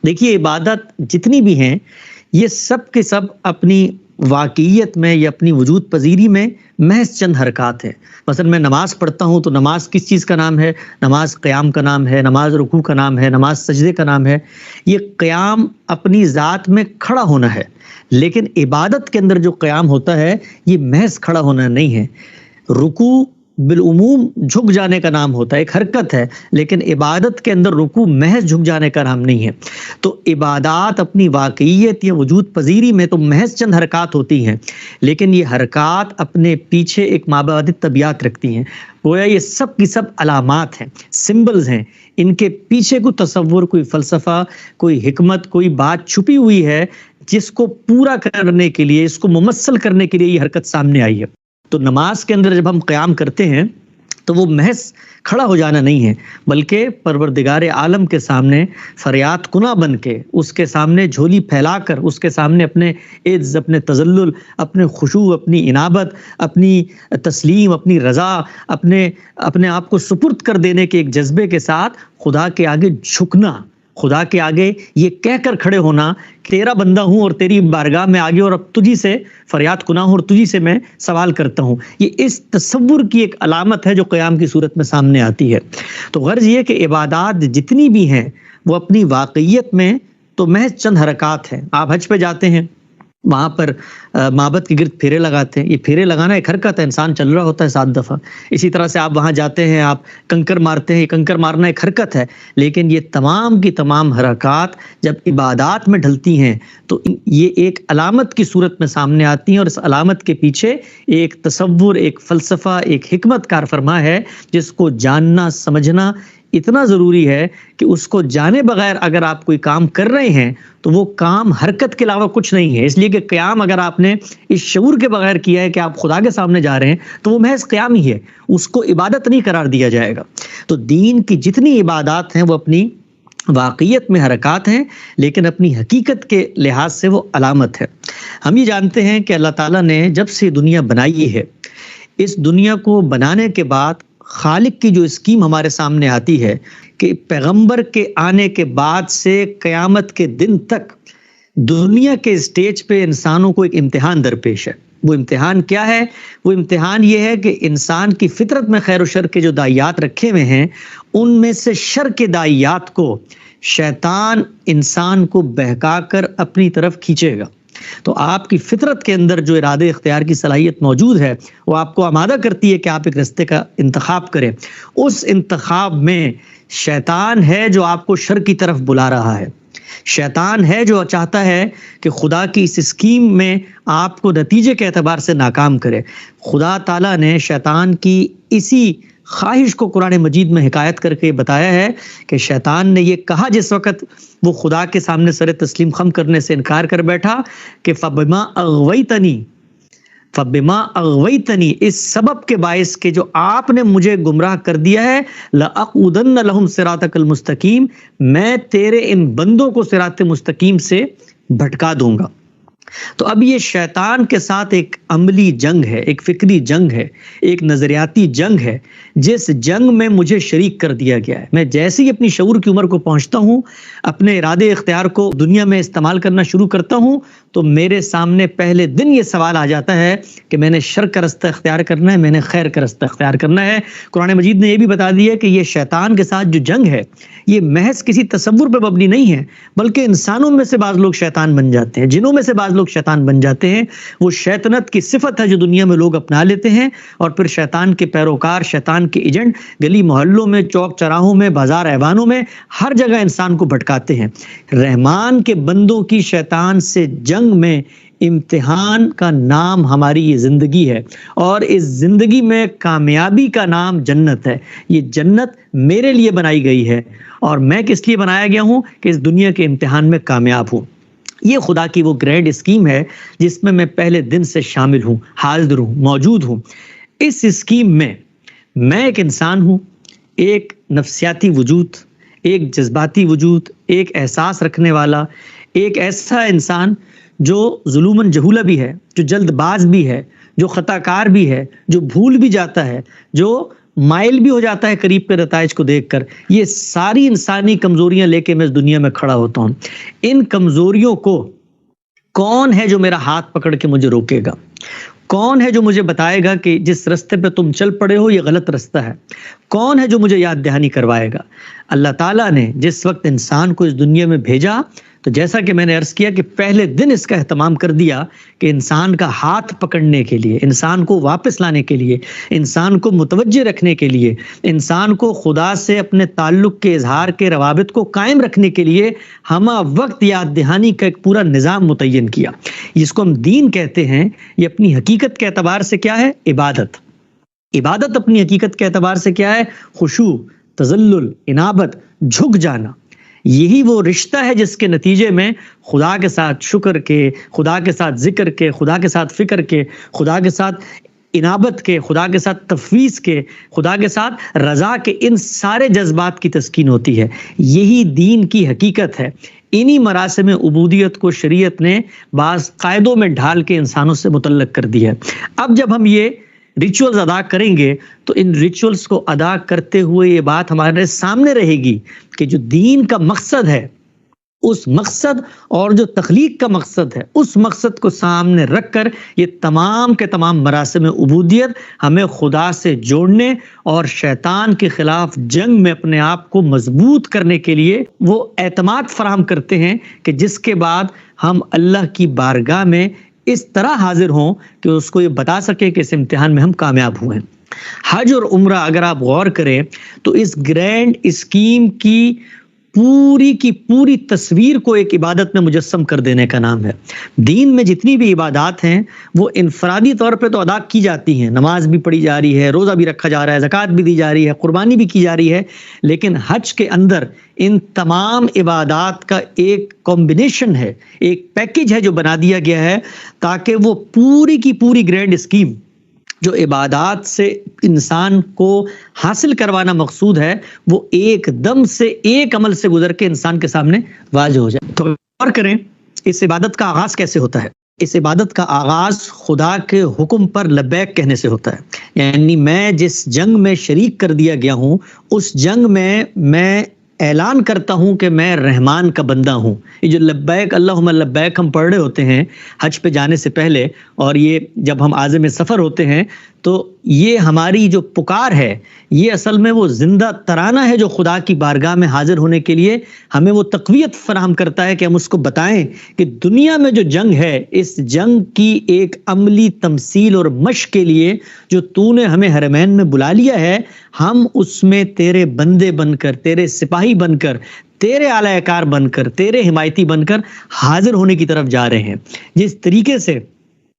دیکھیے عبادت جتنی بھی ہیں یہ سب کے سب اپنی واقعیت میں یا اپنی وجود پذیری میں محض چند حرکات ہیں. مثلا میں نماز پڑھتا ہوں تو نماز کس چیز کا نام ہے؟ نماز قیام کا نام ہے، نماز رکوع کا نام ہے، نماز سجدے کا نام ہے. یہ قیام اپنی ذات میں کھڑا ہونا ہے، لیکن عبادت کے اندر جو قیام ہوتا ہے یہ محض کھڑا ہونا نہیں ہے. رکوع بالعموم جھک جانے کا نام ہوتا ہے، ایک حرکت ہے، لیکن عبادت کے اندر رکوع محض جھک جانے کا نام نہیں ہے. تو عبادات اپنی واقعیت یا وجود پذیری میں تو محض چند حرکات ہوتی ہیں، لیکن یہ حرکات اپنے پیچھے ایک مابعدی طبیعت رکھتی ہیں. گویا یہ سب کی سب علامات ہیں، سمبلز ہیں. ان کے پیچھے کوئی تصور، کوئی فلسفہ، کوئی حکمت، کوئی بات چھپی ہوئی ہے جس کو پورا کرنے کے لیے، اس کو ممثل کرنے کے لیے یہ حرکت سامنے آئی ہے. تو نماز کے اندر جب ہم قیام کرتے ہیں تو وہ محض کھڑا ہو جانا نہیں ہے، بلکہ پروردگار عالم کے سامنے فریاد کناں بن کے، اس کے سامنے جھولی پھیلا کر، اس کے سامنے اپنے عجز، اپنے تذلل، اپنے خشوع، اپنی انابت، اپنی تسلیم، اپنی رضا، اپنے آپ کو سپرد کر دینے کے ایک جذبے کے ساتھ خدا کے آگے جھکنا، خدا کے آگے یہ کہہ کر کھڑے ہونا کہ تیرا بندہ ہوں اور تیری بارگاہ میں آگے اور اب تجھی سے فریاد کناں ہوں اور تجھی سے میں سوال کرتا ہوں. یہ اس تصور کی ایک علامت ہے جو قیام کی صورت میں سامنے آتی ہے. تو غرض یہ کہ عبادات جتنی بھی ہیں وہ اپنی واقعیت میں تو محض چند حرکات ہیں. آپ حج پہ جاتے ہیں، وہاں پر معبد کے گرد پھیرے لگاتے ہیں. یہ پھیرے لگانا ایک حرکت ہے، انسان چل رہا ہوتا ہے 7 دفعہ. اسی طرح سے آپ وہاں جاتے ہیں، آپ کنکر مارتے ہیں، یہ کنکر مارنا ایک حرکت ہے. لیکن یہ تمام کی تمام حرکات جب عبادات میں ڈھلتی ہیں تو یہ ایک علامت کی صورت میں سامنے آتی ہیں، اور اس علامت کے پیچھے ایک تصور، ایک فلسفہ، ایک حکمت کار فرما ہے جس کو جاننا سمجھنا اتنا ضروری ہے کہ اس کو جانے بغیر اگر آپ کوئی کام کر رہے ہیں تو وہ کام حرکت کے علاوہ کچھ نہیں ہے. اس لیے کہ قیام اگر آپ نے اس شعور کے بغیر کیا ہے کہ آپ خدا کے سامنے جا رہے ہیں تو وہ محض قیام ہی ہے، اس کو عبادت نہیں قرار دیا جائے گا. تو دین کی جتنی عبادات ہیں وہ اپنی واقعیت میں حرکات ہیں، لیکن اپنی حقیقت کے لحاظ سے وہ علامت ہے. ہم یہ جانتے ہیں کہ اللہ تعالیٰ نے جب سے دنیا بنائی ہے، اس دنیا کو بنانے کے بعد خالق کی جو اسکیم ہمارے سامنے آتی ہے کہ پیغمبر کے آنے کے بعد سے قیامت کے دن تک دنیا کے اسٹیج پہ انسانوں کو ایک امتحان درپیش ہے. وہ امتحان کیا ہے؟ وہ امتحان یہ ہے کہ انسان کی فطرت میں خیر و شر کے جو داعیات رکھے ہوئے ہیں، ان میں سے شر کے داعیات کو شیطان انسان کو بہکا کر اپنی طرف کھینچے گا. تو آپ کی فطرت کے اندر جو ارادے اختیار کی صلاحیت موجود ہے وہ آپ کو آمادہ کرتی ہے کہ آپ ایک راستے کا انتخاب کریں. اس انتخاب میں شیطان ہے جو آپ کو شر کی طرف بلا رہا ہے. شیطان ہے جو چاہتا ہے کہ خدا کی اس اسکیم میں آپ کو نتیجے کے اعتبار سے ناکام کرے. خدا تعالیٰ نے شیطان کی اسی خواہش کو قرآن مجید میں حکایت کر کے بتایا ہے کہ شیطان نے یہ کہا جس وقت وہ خدا کے سامنے سر تسلیم خم کرنے سے انکار کر بیٹھا کہ فبما اغویتنی، اس سبب کے باعث کہ جو آپ نے مجھے گمراہ کر دیا ہے، لأقعدن لهم صراطک المستقیم، میں تیرے ان بندوں کو صراط مستقیم سے بھٹکا دوں گا. تو اب یہ شیطان کے ساتھ ایک عملی جنگ ہے، ایک فکری جنگ ہے، ایک نظریاتی جنگ ہے، جس جنگ میں مجھے شریک کر دیا گیا ہے. میں جیسے ہی اپنی شعور کی عمر کو پہنچتا ہوں، اپنے ارادے اختیار کو دنیا میں استعمال کرنا شروع کرتا ہوں، تو میرے سامنے پہلے دن یہ سوال آ جاتا ہے کہ میں نے شر کا رستہ اختیار کرنا ہے، میں نے خیر کا رستہ اختیار کرنا ہے. قرآن مجید نے یہ بھی بتا دیا کہ یہ شیطان کے ساتھ جو جنگ ہے یہ محض کسی تصور پہ مبنی نہیں ہے، بلکہ انسانوں میں سے بعض لوگ شیطان بن جاتے ہیں، جنوں میں سے بعض لوگ شیطان بن جاتے ہیں. وہ شیطنت کی صفت ہے جو دنیا میں لوگ اپنا لیتے ہیں، اور پھر شیطان کے پیروکار، شیطان کے ایجنٹ گلی محلوں میں، چوک چراہوں میں، بازار ایوانوں میں ہر جگہ انسان کو بھٹکاتے ہیں. رحمان کے بندوں کی شیطان سے جنگ میں امتحان کا نام ہماری یہ زندگی ہے، اور اس زندگی میں کامیابی کا نام جنت ہے. یہ جنت میرے لیے بنائی گئی ہے، اور میں کس لیے بنایا گیا ہوں کہ اس دنیا کے امتحان میں کامیاب ہوں. یہ خدا کی وہ گرینڈ اسکیم ہے جس میں پہلے دن سے شامل ہوں، حاضر ہوں، موجود ہوں. اس اسکیم میں ایک انسان ہوں، ایک نفسیاتی وجود، ایک جذباتی وجود، ایک احساس رکھنے والا، ایک ایسا انسان جو ظلوماً جہولہ بھی ہے، جو جلد باز بھی ہے، جو خطا کار بھی ہے، جو بھول بھی جاتا ہے، جو مائل بھی ہو جاتا ہے قریب کے نتائج کو دیکھ کر. یہ ساری انسانی کمزوریاں لے کے میں اس دنیا میں کھڑا ہوتا ہوں. ان کمزوریوں کو کون ہے جو میرا ہاتھ پکڑ کے مجھے روکے گا؟ کون ہے جو مجھے بتائے گا کہ جس رستے پہ تم چل پڑے ہو یہ غلط رستہ ہے؟ کون ہے جو مجھے یاد دہانی کروائے گا؟ اللہ تعالیٰ نے جس وقت انسان کو اس دنیا میں بھیجا تو جیسا کہ میں نے عرض کیا کہ پہلے دن اس کا اہتمام کر دیا کہ انسان کا ہاتھ پکڑنے کے لیے، انسان کو واپس لانے کے لیے، انسان کو متوجہ رکھنے کے لیے، انسان کو خدا سے اپنے تعلق کے اظہار کے روابط کو قائم رکھنے کے لیے ہمہ وقت یاد دہانی کا ایک پورا نظام متعین کیا. جس کو ہم دین کہتے ہیں، یہ اپنی حقیقت کے اعتبار سے کیا ہے؟ عبادت. عبادت اپنی حقیقت کے اعتبار سے کیا ہے؟ خشوع، تذلل، انابت، جھک جانا. یہی وہ رشتہ ہے جس کے نتیجے میں خدا کے ساتھ شکر کے، خدا کے ساتھ ذکر کے، خدا کے ساتھ فکر کے، خدا کے ساتھ انابت کے، خدا کے ساتھ تفویض کے، خدا کے ساتھ رضا کے، ان سارے جذبات کی تسکین ہوتی ہے. یہی دین کی حقیقت ہے. انہی مراسم عبودیت کو شریعت نے بعض قاعدوں میں ڈھال کے انسانوں سے متعلق کر دی ہے. اب جب ہم یہ ریچولز ادا کریں گے تو ان ریچولز کو ادا کرتے ہوئے یہ بات ہمارے سامنے رہے گی کہ جو دین کا مقصد ہے، اس مقصد اور جو تخلیق کا مقصد ہے، اس مقصد کو سامنے رکھ کر یہ تمام کے تمام مراسم عبودیت ہمیں خدا سے جوڑنے اور شیطان کے خلاف جنگ میں اپنے آپ کو مضبوط کرنے کے لیے وہ اعتماد فراہم کرتے ہیں کہ جس کے بعد ہم اللہ کی بارگاہ میں اس طرح حاضر ہوں کہ اس کو یہ بتا سکے کہ اس امتحان میں ہم کامیاب ہوئے ہیں. حج اور عمرہ اگر آپ غور کریں تو اس گرینڈ اسکیم کی پوری تصویر کو ایک عبادت میں مجسم کر دینے کا نام ہے. دین میں جتنی بھی عبادات ہیں وہ انفرادی طور پہ تو ادا کی جاتی ہیں، نماز بھی پڑھی جا رہی ہے، روزہ بھی رکھا جا رہا ہے، زکوٰۃ بھی دی جا رہی ہے، قربانی بھی کی جا رہی ہے، لیکن حج کے اندر ان تمام عبادات کا ایک کمبینیشن ہے، ایک پیکج ہے جو بنا دیا گیا ہے تاکہ وہ پوری کی پوری گرینڈ اسکیم جو عبادات سے انسان کو حاصل کروانا مقصود ہے وہ ایک دم سے ایک عمل سے گزر کے انسان کے سامنے واضح ہو جائے. تو غور کریں اس عبادت کا آغاز کیسے ہوتا ہے. اس عبادت کا آغاز خدا کے حکم پر لبیک کہنے سے ہوتا ہے. یعنی میں جس جنگ میں شریک کر دیا گیا ہوں اس جنگ میں اعلان کرتا ہوں کہ میں رحمان کا بندہ ہوں. یہ جو لبیک اللہم لبیک ہم پڑھ رہے ہوتے ہیں حج پہ جانے سے پہلے، اور یہ جب ہم عازم سفر ہوتے ہیں تو یہ ہماری جو پکار ہے یہ اصل میں وہ زندہ ترانہ ہے جو خدا کی بارگاہ میں حاضر ہونے کے لیے ہمیں وہ تقویت فراہم کرتا ہے کہ ہم اس کو بتائیں کہ دنیا میں جو جنگ ہے اس جنگ کی ایک عملی تمثیل اور مشق کے لیے جو تو نے ہمیں حرمین میں بلا لیا ہے، ہم اس میں تیرے بندے بن کر، تیرے سپاہی بن کر، تیرے اعلی کار بن کر، تیرے حمایتی بن کر حاضر ہونے کی طرف جا رہے ہیں. جس طریقے سے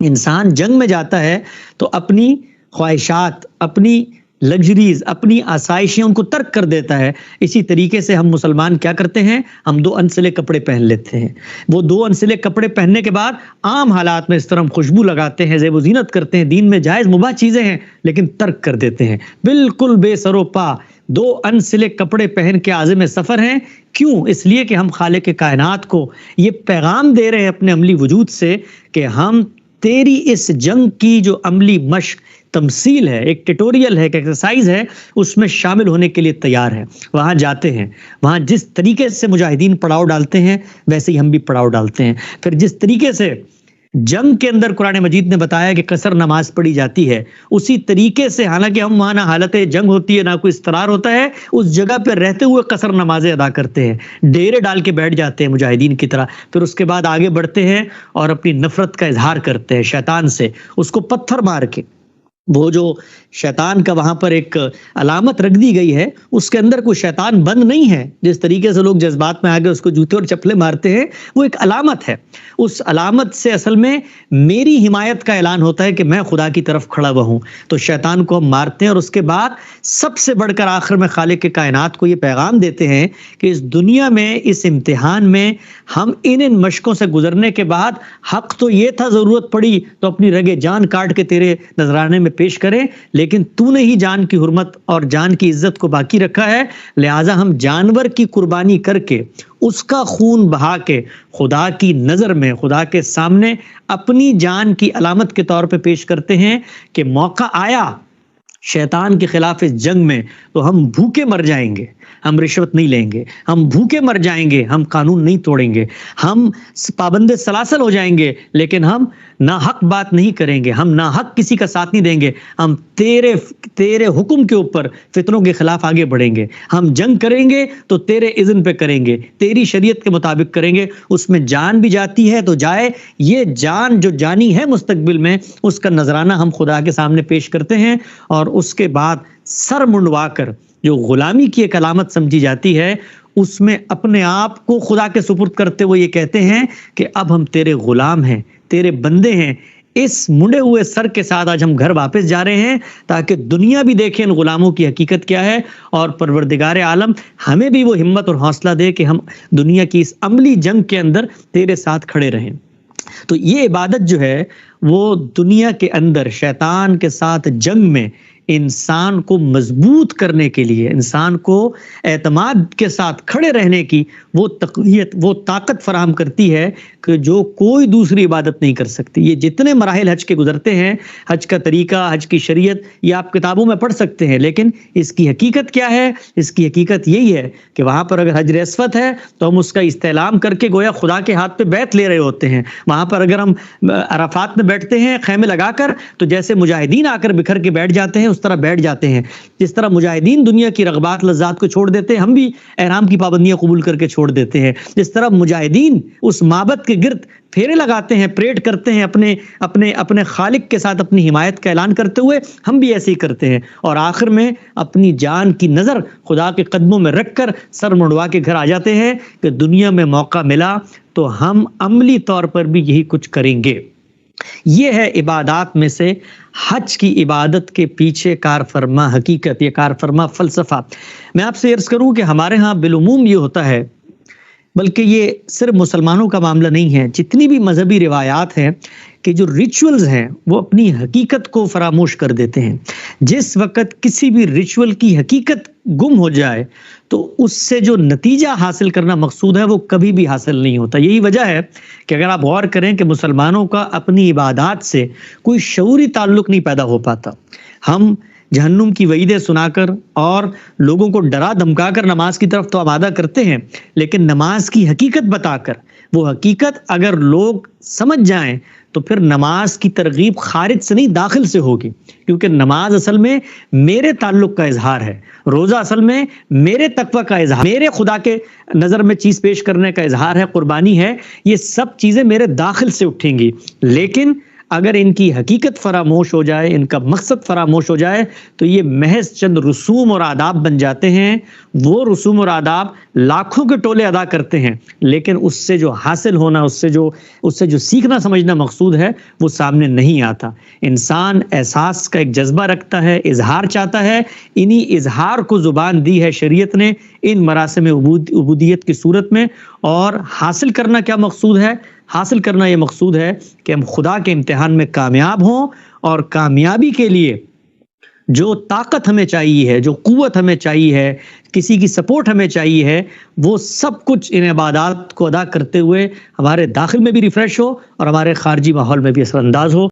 انسان جنگ میں جاتا ہے تو اپنی خواہشات، اپنی لگژریز، اپنی آسائشیں ان کو ترک کر دیتا ہے. اسی طریقے سے ہم مسلمان کیا کرتے ہیں؟ ہم 2 انسلے کپڑے پہن لیتے ہیں. وہ 2 انسلے کپڑے پہننے کے بعد عام حالات میں اس طرح ہم خوشبو لگاتے ہیں، زیب و زینت کرتے ہیں، دین میں جائز مباح چیزیں ہیں لیکن ترک کر دیتے ہیں بالکل بے سر و پا. 2 انسلے کپڑے پہن کے عازم سفر ہیں. کیوں؟ اس لیے کہ ہم خالق کائنات کو یہ پیغام دے رہے ہیں اپنے عملی وجود سے کہ ہم تیری اس جنگ کی جو عملی مشق تمثیل ہے، ایک ٹیٹوریل ہے، ایک ایکسرسائز ہے، اس میں شامل ہونے کے لیے تیار ہیں. وہاں جاتے ہیں، وہاں جس طریقے سے مجاہدین پڑاؤ ڈالتے ہیں ویسے ہی ہم بھی پڑاؤ ڈالتے ہیں. پھر جس طریقے سے جنگ کے اندر قرآن مجید نے بتایا کہ قصر نماز پڑھی جاتی ہے، اسی طریقے سے حالانکہ ہم وہاں نہ حالت جنگ ہوتی ہے نہ کوئی اضطرار ہوتا ہے، اس جگہ پہ رہتے ہوئے قصر نمازیں ادا کرتے ہیں، ڈیرے ڈال کے بیٹھ جاتے ہیں مجاہدین کی طرح. پھر اس کے بعد آگے بڑھتے ہیں اور اپنی نفرت کا اظہار کرتے ہیں شیطان سے، اس کو پتھر مار کے. وہ جو شیطان کا وہاں پر ایک علامت رکھ دی گئی ہے اس کے اندر کوئی شیطان بند نہیں ہے. جس طریقے سے لوگ جذبات میں آگے اس کو جوتے اور چپلے مارتے ہیں، وہ ایک علامت ہے. اس علامت سے اصل میں میری حمایت کا اعلان ہوتا ہے کہ میں خدا کی طرف کھڑا ہوا ہوں. تو شیطان کو ہم مارتے ہیں اور اس کے بعد سب سے بڑھ کر آخر میں خالق کے کائنات کو یہ پیغام دیتے ہیں کہ اس دنیا میں، اس امتحان میں ہم ان مشقوں سے گزرنے کے بعد حق تو یہ تھا، ضرورت پڑی تو اپنی رگے جان کاٹ کے تیرے نذرانے میں پیش کریں، لیکن تو نے ہی جان کی حرمت اور جان کی عزت کو باقی رکھا ہے، لہٰذا ہم جانور کی قربانی کر کے اس کا خون بہا کے خدا کی نظر میں، خدا کے سامنے اپنی جان کی علامت کے طور پہ پیش کرتے ہیں کہ موقع آیا، شیطان کے خلاف اس جنگ میں تو ہم بھوکے مر جائیں گے، ہم رشوت نہیں لیں گے، ہم بھوکے مر جائیں گے، ہم قانون نہیں توڑیں گے، ہم پابند سلاسل ہو جائیں گے، لیکن ہم ناحق بات نہیں کریں گے، ہم ناحق کسی کا ساتھ نہیں دیں گے، ہم تیرے حکم کے اوپر فتنوں کے خلاف آگے بڑھیں گے، ہم جنگ کریں گے تو تیرے اذن پہ کریں گے، تیری شریعت کے مطابق کریں گے، اس میں جان بھی جاتی ہے تو جائے، یہ جان جو جانی ہے مستقبل میں اس کا نذرانہ ہم خدا کے سامنے پیش کرتے ہیں، اور اس کے بعد سر منڈوا کر جو غلامی کی ایک علامت سمجھی جاتی ہے اس میں اپنے آپ کو خدا کے سپرد کرتے ہوئے یہ کہتے ہیں کہ اب ہم تیرے غلام ہیں، تیرے بندے ہیں، اس منڈے ہوئے سر کے ساتھ آج ہم گھر واپس جا رہے ہیں تاکہ دنیا بھی دیکھیں ان غلاموں کی حقیقت کیا ہے، اور پروردگار عالم ہمیں بھی وہ ہمت اور حوصلہ دے کہ ہم دنیا کی اس عملی جنگ کے اندر تیرے ساتھ کھڑے رہیں۔ تو یہ عبادت جو ہے وہ دنیا کے اندر شیطان کے ساتھ جنگ میں انسان کو مضبوط کرنے کے لیے، انسان کو اعتماد کے ساتھ کھڑے رہنے کی وہ تقویت، وہ طاقت فراہم کرتی ہے کہ جو کوئی دوسری عبادت نہیں کر سکتی۔ یہ جتنے مراحل حج کے گزرتے ہیں، حج کا طریقہ، حج کی شریعت، یہ آپ کتابوں میں پڑھ سکتے ہیں، لیکن اس کی حقیقت کیا ہے؟ اس کی حقیقت یہی ہے کہ وہاں پر اگر حجر اسود ہے تو ہم اس کا استعلام کر کے گویا خدا کے ہاتھ پہ بیعت لے رہے ہوتے ہیں۔ وہاں پر اگر ہم عرفات میں بیٹھتے ہیں خیمے لگا کر تو جیسے مجاہدین آ کر بکھر کے بیٹھ جاتے ہیں اس طرح بیٹھ جاتے ہیں، جس طرح مجاہدین دنیا کی رغبات لذات کو چھوڑ دیتے ہیں، ہم بھی احرام کی پابندیاں قبول کر کے چھوڑ دیتے ہیں، جس طرح مجاہدین اس معبد کے گرد پھیرے لگاتے ہیں، پریڈ کرتے ہیں اپنے خالق کے ساتھ اپنی حمایت کا اعلان کرتے ہوئے، ہم بھی ایسے ہی کرتے ہیں، اور آخر میں اپنی جان کی نظر خدا کے قدموں میں رکھ کر سر منڈوا کے گھر آ جاتے ہیں کہ دنیا میں موقع ملا تو ہم عملی طور پر بھی یہی کچھ کریں گے۔ یہ ہے عبادات میں سے حج کی عبادت کے پیچھے کار فرما حقیقت، یہ کار فرما فلسفہ۔ میں آپ سے عرض کروں کہ ہمارے ہاں بالعموم یہ ہوتا ہے، بلکہ یہ صرف مسلمانوں کا معاملہ نہیں ہے، جتنی بھی مذہبی روایات ہیں کہ جو ریچولز ہیں وہ اپنی حقیقت کو فراموش کر دیتے ہیں۔ جس وقت کسی بھی ریچول کی حقیقت گم ہو جائے تو اس سے جو نتیجہ حاصل کرنا مقصود ہے وہ کبھی بھی حاصل نہیں ہوتا۔ یہی وجہ ہے کہ اگر آپ غور کریں کہ مسلمانوں کا اپنی عبادات سے کوئی شعوری تعلق نہیں پیدا ہو پاتا۔ ہم جہنم کی وعیدیں سنا کر اور لوگوں کو ڈرا دھمکا کر نماز کی طرف تو آمادہ کرتے ہیں، لیکن نماز کی حقیقت بتا کر وہ حقیقت اگر لوگ سمجھ جائیں تو پھر نماز کی ترغیب خارج سے نہیں داخل سے ہوگی، کیونکہ نماز اصل میں میرے تعلق کا اظہار ہے، روزہ اصل میں میرے تقوی کا اظہار، میرے خدا کے نظر میں چیز پیش کرنے کا اظہار ہے، قربانی ہے، یہ سب چیزیں میرے داخل سے اٹھیں گی۔ لیکن اگر ان کی حقیقت فراموش ہو جائے، ان کا مقصد فراموش ہو جائے تو یہ محض چند رسوم اور آداب بن جاتے ہیں۔ وہ رسوم اور آداب لاکھوں کے ٹولے ادا کرتے ہیں، لیکن اس سے جو حاصل ہونا، اس سے جو سیکھنا سمجھنا مقصود ہے وہ سامنے نہیں آتا۔ انسان احساس کا ایک جذبہ رکھتا ہے، اظہار چاہتا ہے، انہی اظہار کو زبان دی ہے شریعت نے ان مراسم عبودیت کی صورت میں، اور حاصل کرنا کیا مقصود ہے؟ حاصل کرنا یہ مقصود ہے کہ ہم خدا کے امتحان میں کامیاب ہوں، اور کامیابی کے لیے جو طاقت ہمیں چاہیے ہے، جو قوت ہمیں چاہیے ہے، کسی کی سپورٹ ہمیں چاہیے ہے، وہ سب کچھ ان عبادات کو ادا کرتے ہوئے ہمارے داخل میں بھی ریفریش ہو اور ہمارے خارجی ماحول میں بھی اثر انداز ہو۔